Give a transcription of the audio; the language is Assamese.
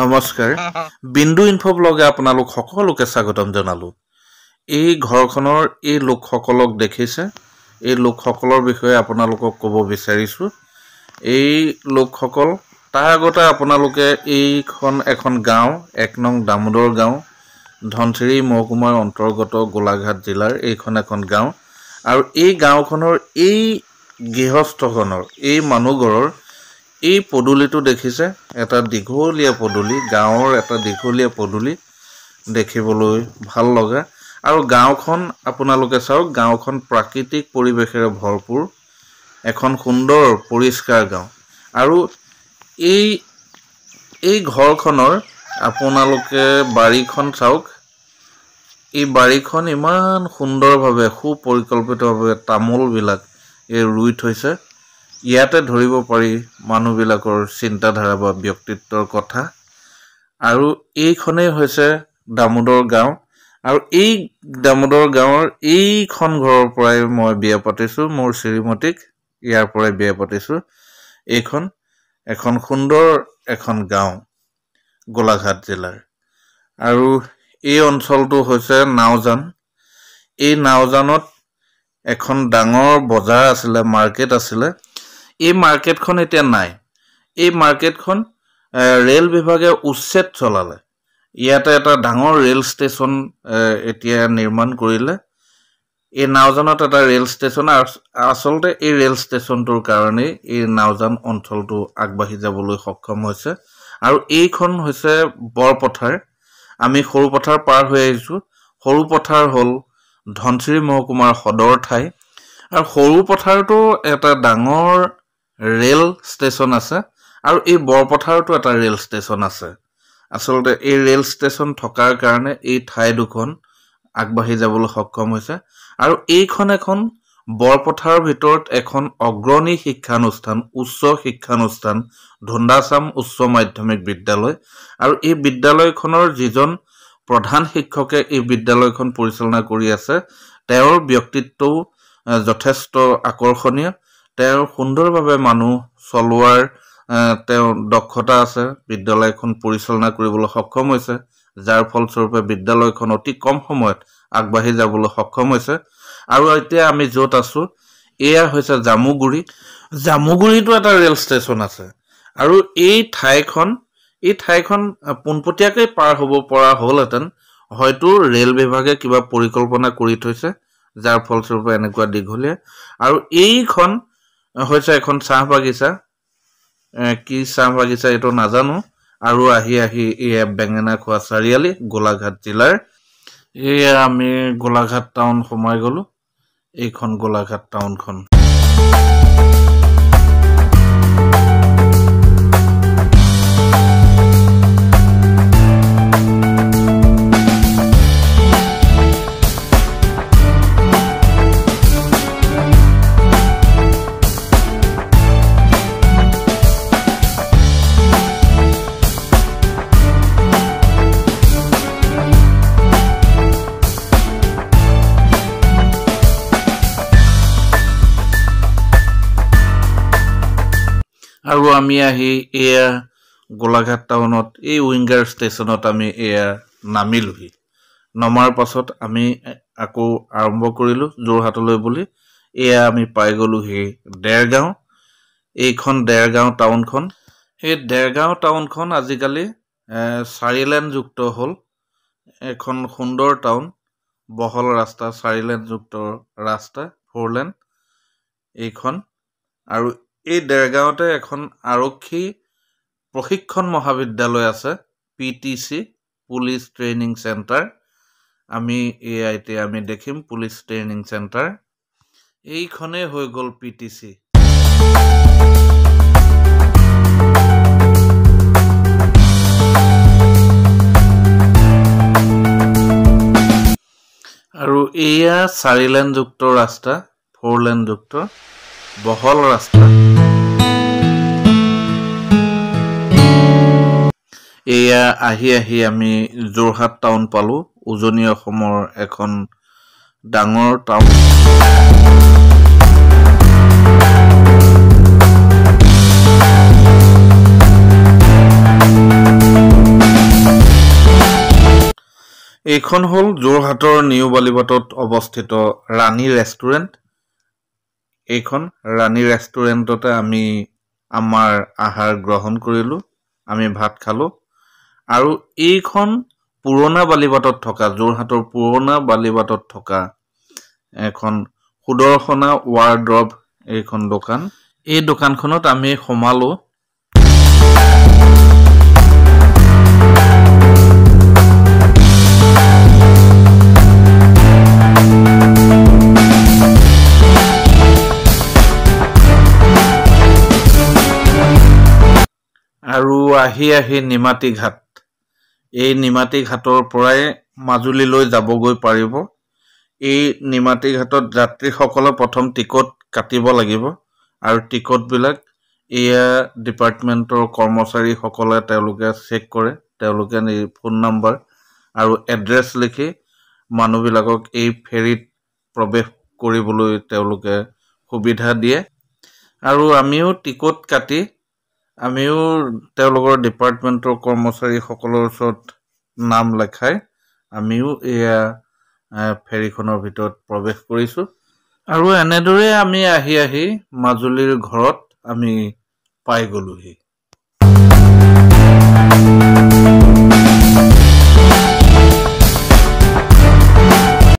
নমস্কাৰ বিন্দু ইনফো ব্লগে আপোনালোক সকলোকে স্বাগতম জনালো এই ঘৰখনৰ এই লোকসকলক দেখিছে এই লোকসকলৰ বিষয়ে আপোনালোকক ক'ব বিচাৰিছো এই লোকসকল তাৰ আগতে আপোনালোকে এইখন এখন গাঁও 1 নং দামোদৰ গাঁও ধনচিৰি মহকুমাৰ অন্তৰ্গত গোলাঘাট জিলাৰ এইখন এখন গাঁও আৰু এই গাঁওখনৰ এই গৃহস্থখনৰ এই মানুহঘৰৰ এই পদুলিটো দেখিছে এটা দীঘলীয়া পদুলি গাঁৱৰ এটা দীঘলীয়া পদুলি দেখিবলৈ ভাল লগা আৰু গাঁওখন আপোনালোকে চাওক গাঁওখন প্ৰাকৃতিক পৰিৱেশেৰে ভৰপুৰ এখন সুন্দৰ পৰিষ্কাৰ গাঁও আৰু এই ঘৰখনৰ আপোনালোকে বাৰীখন চাওক এই বাৰীখন ইমান সুন্দৰভাৱে সুপৰিকল্পিতভাৱে তামোল বিলাক এই ৰুই থৈছে ইয়াতে ধৰিব পাৰি মানুহবিলাকৰ চিন্তাধাৰা বা ব্যক্তিত্বৰ কথা আৰু এইখনেই হৈছে দামোদৰ গাঁও আৰু এই দামোদৰ গাঁৱৰ এইখন ঘৰৰ পৰাই মই বিয়া পাতিছো মোৰ শ্ৰীমতীক ইয়াৰ পৰাই বিয়া পাতিছো এইখন এখন সুন্দৰ এখন গাঁও গোলাঘাট জিলাৰ আৰু এই অঞ্চলটো হৈছে নাওজান এই নাওজানত এখন ডাঙৰ বজাৰ আছিল মাৰ্কেট আছিল এই মাৰ্কেটখন এতিয়া নাই এই মাৰ্কেটখন ৰেল বিভাগে উচ্ছেদ চলালে ইয়াতে এটা ডাঙৰ ৰেল ষ্টেচন এতিয়া নিৰ্মাণ কৰিলে এই নাওজানত এটা ৰেল ষ্টেচন আসলতে এই ৰেল ষ্টেচনটোৰ কাৰণে এই নাওজান অঞ্চলটো আগবাঢ়ি যাবলৈ সক্ষম হৈছে আৰু এইখন হৈছে বৰপথাৰ আমি সৰুপথাৰ পাৰ হৈ আহিছো সৰুপথাৰ হ'ল ধনচিৰি মহকুমাৰ সদৰ ঠাই আৰু সৰুপথাৰটো এটা ডাঙৰ ৰেল ষ্টেচন আছে আৰু এই বৰপথাৰটো এটা ৰেল ষ্টেচন আছে আসলতে এই ৰেল ষ্টেচন থকাৰ কাৰণে এই ঠাই দুখন আগবাঢ়ি যাবলৈ সক্ষম হৈছে আৰু এইখন এখন বৰপথাৰৰ ভিতৰত এখন অগ্ৰণী শিক্ষানুষ্ঠান উচ্চ শিক্ষানুষ্ঠান ধুন্দাচাম উচ্চ মাধ্যমিক বিদ্যালয় আৰু এই বিদ্যালয়খনৰ যিজন প্ৰধান শিক্ষকে এই বিদ্যালয়খন পৰিচালনা কৰি আছে তেওঁৰ ব্যক্তিত্বও যথেষ্ট আকৰ্ষণীয় তেওঁৰ সুন্দৰভাৱে মানুহ চলোৱাৰ তেওঁৰ দক্ষতা আছে বিদ্যালয়খন পৰিচালনা কৰিবলৈ সক্ষম হৈছে যাৰ ফলস্বৰূপে বিদ্যালয়খন অতি কম সময়ত আগবাঢ়ি যাবলৈ সক্ষম হৈছে আৰু এতিয়া আমি য'ত আছো এয়া হৈছে জামুগুৰিটো এটা ৰেল ষ্টেচন আছে আৰু এই ঠাইখন পোনপটীয়াকৈ পাৰ হ'ব পৰা হ'লহেঁতেন হয়তো ৰেল বিভাগে কিবা পৰিকল্পনা কৰি থৈছে যাৰ ফলস্বৰূপে এনেকুৱা দীঘলীয়া আৰু এইখন হৈছে এখন চাহ বাগিচা কি চাহ বাগিচা এইটো নাজানো আৰু আহি এয়া বেঙেনা খোৱা চাৰিআলি গোলাঘাট জিলাৰ এয়া আমি গোলাঘাট টাউন সোমাই গলো এইখন গোলাঘাট টাউনখন আৰু আমি আহি এয়া গোলাঘাট টাউনত এই উইংগাৰ ষ্টেচনত আমি এয়া নামিলোহি নমাৰ পাছত আমি আকৌ আৰম্ভ কৰিলো যোৰহাটলৈ বুলি এয়া আমি পাই গলোহি দেৰগাঁও এইখন দেৰগাঁও টাউনখন এই দেৰগাঁও টাউনখন আজিকালি 4 লেন যুক্ত হ'ল এখন সুন্দৰ টাউন বহল ৰাস্তা 4 লেন যুক্ত ৰাস্তা 4 লেন এইখন আৰু এই দেৰগাঁওতে এখন আৰক্ষী প্ৰশিক্ষণ মহাবিদ্যালয় আছে পিটিসি পুলিচ ট্ৰেইনিং চেণ্টাৰ আমি এতিয়া আমি দেখিম পুলিচ ট্ৰেইনিং চেণ্টাৰ এইখনে হৈ গ'ল পিটিসি আৰু এয়া 4 লেন যুক্ত ৰাস্তা 4 লেন যুক্ত বহল ৰাস্তা এয়া আহি আমি যোৰহাট টাউন পালো উজনি অসমৰ এখন ডাঙৰ টাউন এইখন হ'ল যোৰহাটৰ নিউ বালিবাটত অৱস্থিত ৰাণী ৰেষ্টুৰেণ্ট। এইখন ৰাণী ৰেষ্টুৰেণ্টতে আমি আমাৰ আহাৰ গ্ৰহণ কৰিলোঁ, আমি ভাত খালোঁ। আৰু এইখন পুৰণা বালিবাটত থকা, যোৰহাটৰ পুৰণা বালিবাটত থকা এখন সুদৰ্শনা ৱাৰড্ৰব এইখন দোকান। এই দোকানখনত আমি সোমালোঁ। আৰু আহি নিমাতী ঘাট, এই নিমাতী ঘাটৰ পৰাই মাজুলীলৈ যাবগৈ পাৰিব। এই নিমাতী ঘাটত যাত্ৰীসকলে প্ৰথম টিকট কাটিব লাগিব আৰু টিকটবিলাক এয়া ডিপাৰ্টমেণ্টৰ কৰ্মচাৰীসকলে তেওঁলোকে চেক কৰে। তেওঁলোকে ফোন নম্বৰ আৰু এড্ৰেছ লিখি মানুহবিলাকক এই ফেৰীত প্ৰৱেশ কৰিবলৈ তেওঁলোকে সুবিধা দিয়ে। আৰু আমিও টিকট কাটি আমিও তেওঁলোকৰ ডিপাৰ্টমেণ্টৰ কৰ্মচাৰীসকলৰ ওচৰত নাম লেখাই আমিও এয়া ফেৰীখনৰ ভিতৰত প্ৰৱেশ কৰিছোঁ। আৰু এনেদৰে আমি আহি মাজুলীৰ ঘৰত আমি পাই গ'লোহি।